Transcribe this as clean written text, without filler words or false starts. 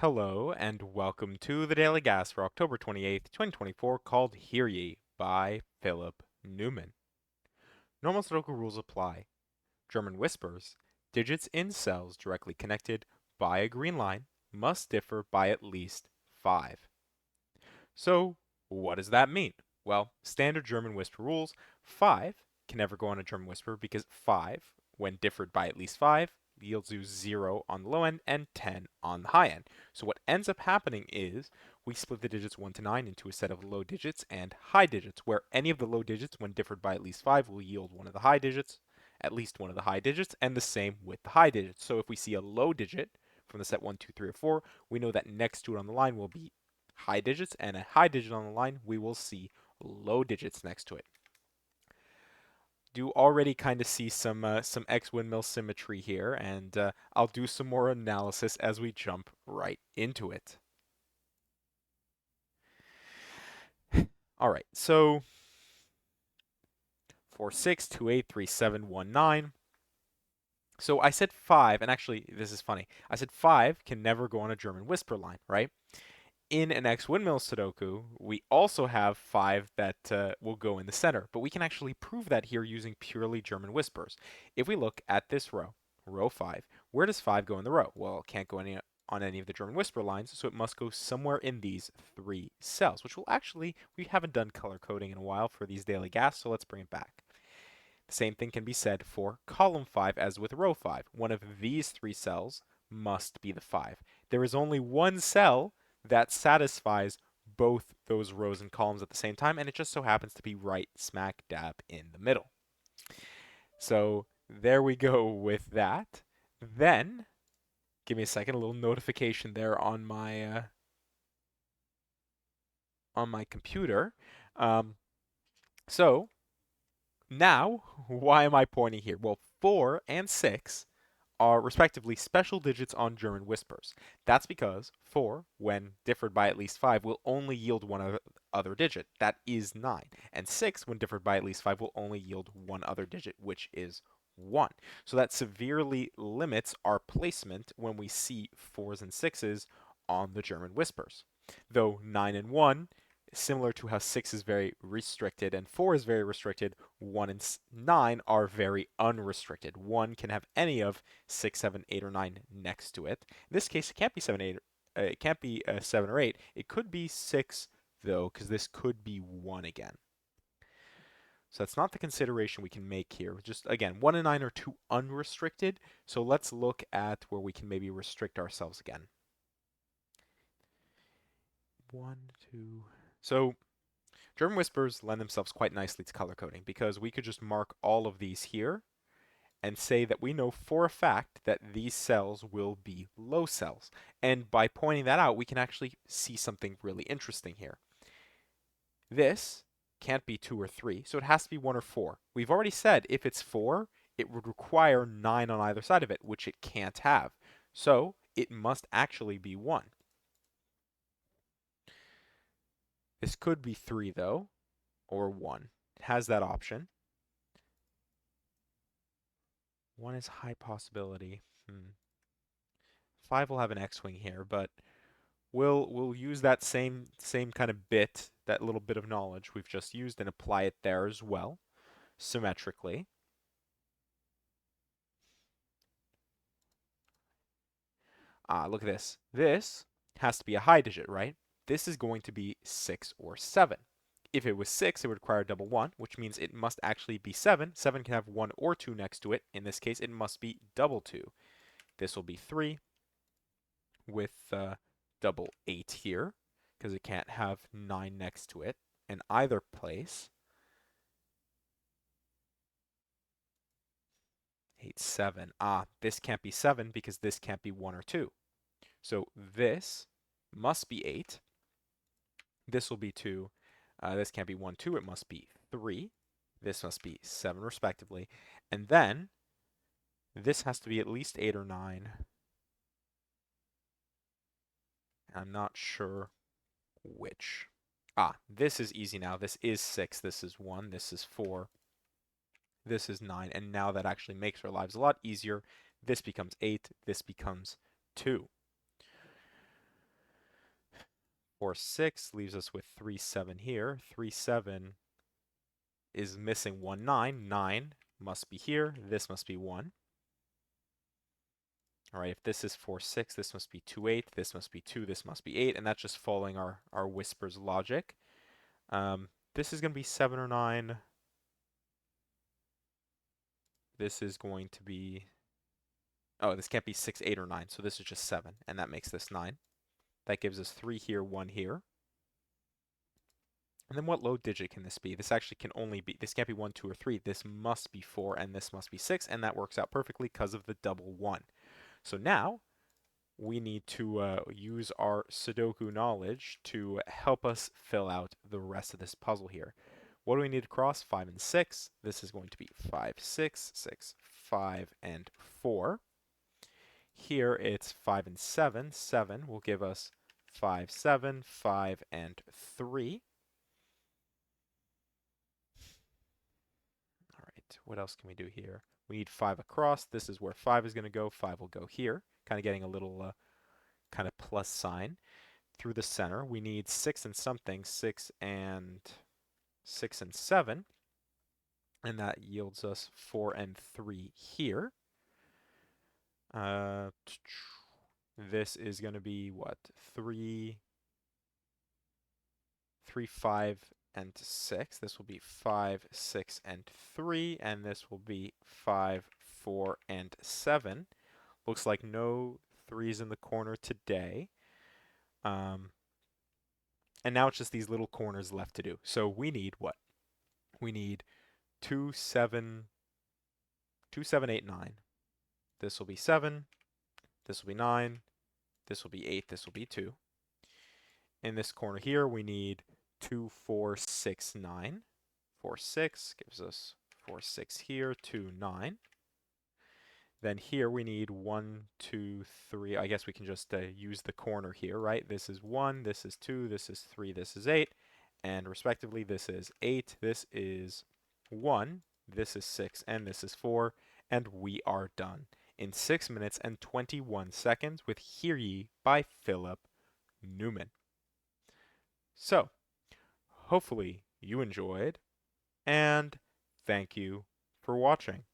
Hello and welcome to the Daily Gas for October 28th, 2024, called Hear Ye by Philip Newman. Normal Sudoku rules apply. German whispers, digits in cells directly connected by a green line must differ by at least 5. So, what does that mean? Well, standard German whisper rules, 5 can never go on a German whisper because 5, when differed by at least 5, yields you 0 on the low end and 10 on the high end. So what ends up happening is we split the digits 1 to 9 into a set of low digits and high digits, where any of the low digits, when differed by at least 5, will yield one of the high digits, at least one of the high digits, and the same with the high digits. So if we see a low digit from the set 1, 2, 3, or 4, we know that next to it on the line will be high digits, and a high digit on the line, we will see low digits next to it. Do already kind of see some X windmill symmetry here, and I'll do some more analysis as we jump right into it. All right, so 46283719. So I said 5, and actually this is funny. I said 5 can never go on a German whisper line, right? In an X windmill Sudoku, we also have 5 that will go in the center, but we can actually prove that here using purely German whispers. If we look at this row, row 5, where does 5 go in the row? Well, it can't go on any of the German whisper lines, so it must go somewhere in these 3 cells, which will actually, we haven't done color coding in a while for these daily gas, so let's bring it back. The same thing can be said for column 5 as with row 5. One of these 3 cells must be the 5. There is only one cell that satisfies both those rows and columns at the same time, and it just so happens to be right smack dab in the middle. So there we go with that. Then, give me a second, a little notification there on my computer. So now, why am I pointing here? Well, 4 and 6 are respectively special digits on German whispers. That's because 4, when differed by at least 5, will only yield one other digit. That is 9. And 6, when differed by at least 5, will only yield one other digit, which is 1. So that severely limits our placement when we see 4s and 6s on the German whispers. Though 9 and 1, similar to how 6 is very restricted and 4 is very restricted, 1 and 9 are very unrestricted. 1 can have any of 6, 7, 8, or 9 next to it. In this case, it can't be 7, 8. It can't be 7 or 8. It could be 6, though, because this could be 1 again. So that's not the consideration we can make here. Just, again, 1 and 9 are too unrestricted, so let's look at where we can maybe restrict ourselves again. 1, 2... So German whispers lend themselves quite nicely to color coding because we could just mark all of these here and say that we know for a fact that these cells will be low cells. And by pointing that out, we can actually see something really interesting here. This can't be 2 or 3, so it has to be 1 or 4. We've already said if it's 4, it would require 9 on either side of it, which it can't have. So it must actually be 1. This could be 3, though, or 1. It has that option. 1 is high possibility. 5 will have an X-wing here, but we'll use that same kind of bit, that little bit of knowledge we've just used, and apply it there as well, symmetrically. Look at this. This has to be a high digit, right? This is going to be 6 or 7. If it was 6, it would require double 1, which means it must actually be 7. 7 can have 1 or 2 next to it. In this case, it must be double 2. This will be 3 with double 8 here, because it can't have 9 next to it in either place. 8, 7. This can't be 7 because this can't be 1 or 2. So this must be 8. This will be 2. This can't be 1, 2. It must be 3. This must be 7 respectively. And then this has to be at least 8 or 9. I'm not sure which. This is easy now. This is 6. This is 1. This is 4. This is 9. And now that actually makes our lives a lot easier. This becomes 8. This becomes 2. 4, 6 leaves us with 3, 7 here. 3, 7 is missing 1, 9. 9 must be here. This must be 1. All right, if this is 4, 6, this must be 2, 8. This must be 2, this must be 8. And that's just following our whispers logic. This is going to be 7 or 9. This is going to be... Oh, this can't be 6, 8, or 9. So this is just 7. And that makes this 9. That gives us 3 here, 1 here. And then what low digit can this be? This actually can only be, this can't be 1, 2, or 3. This must be 4, and this must be 6, and that works out perfectly because of the double 1. So now we need to use our Sudoku knowledge to help us fill out the rest of this puzzle here. What do we need to cross? 5 and 6. This is going to be 5, 6, 6, 5, and 4. Here it's 5 and 7. 7 will give us 5, 7, 5, and 3. What else can we do here? We need 5 across. This is where 5 is going to go. 5 will go here. Kind of getting a little kind of plus sign through the center. We need 6 and something. 6 and 7. And that yields us 4 and 3 here. This is going to be what? 3, 5, and 6. This will be 5, 6, and 3, and this will be 5, 4, and 7. Looks like no 3s in the corner today. And now it's just these little corners left to do. So we need what? We need 2, 7, 8, 9. This will be 7. This will be 9. This will be 8. This will be 2. In this corner here, we need 2, 4, 6, 9. 4, 6 gives us 4, 6 here, 2, 9. Then here we need 1, 2, 3. I guess we can just use the corner here, right? This is 1, this is 2, this is 3, this is 8. And respectively, this is 8, this is 1, this is 6, and this is 4. And we are done in 6 minutes and 21 seconds with Hear Ye by Philip Newman. So, hopefully you enjoyed, and thank you for watching.